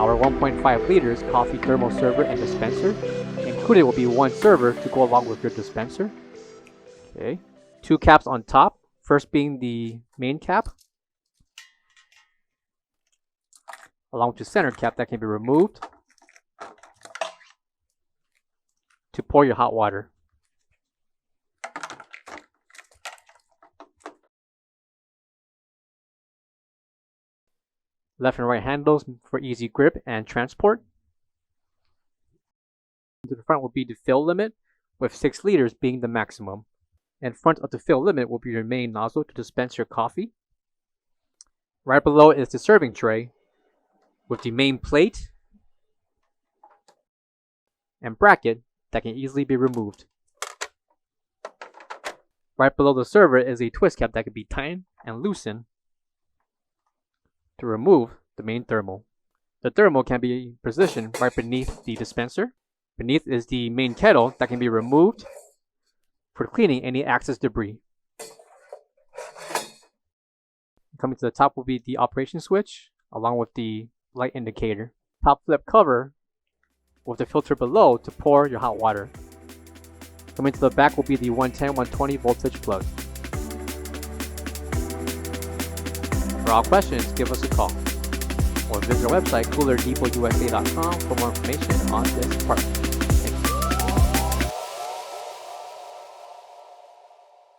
our 1.5 liters coffee thermal server and dispenser. Included will be one server to go along with your dispenser. Okay, 2 caps on top, first being the main cap, along with the center cap that can be removed to pour your hot water. Left and right handles for easy grip and transport. To the front will be the fill limit, with 6 liters being the maximum. In front of the fill limit will be your main nozzle to dispense your coffee. Right below is the serving tray with the main plate and bracket that can easily be removed. Right below the server is a twist cap that can be tightened and loosened to remove the main thermal. The thermal can be positioned right beneath the dispenser. Beneath is the main kettle that can be removed for cleaning any excess debris. Coming to the top will be the operation switch along with the light indicator. Top flip cover with the filter below to pour your hot water. Coming to the back will be the 110-120 voltage plug. For all questions, give us a call or visit our website coolerdepotUSA.com for more information on this part.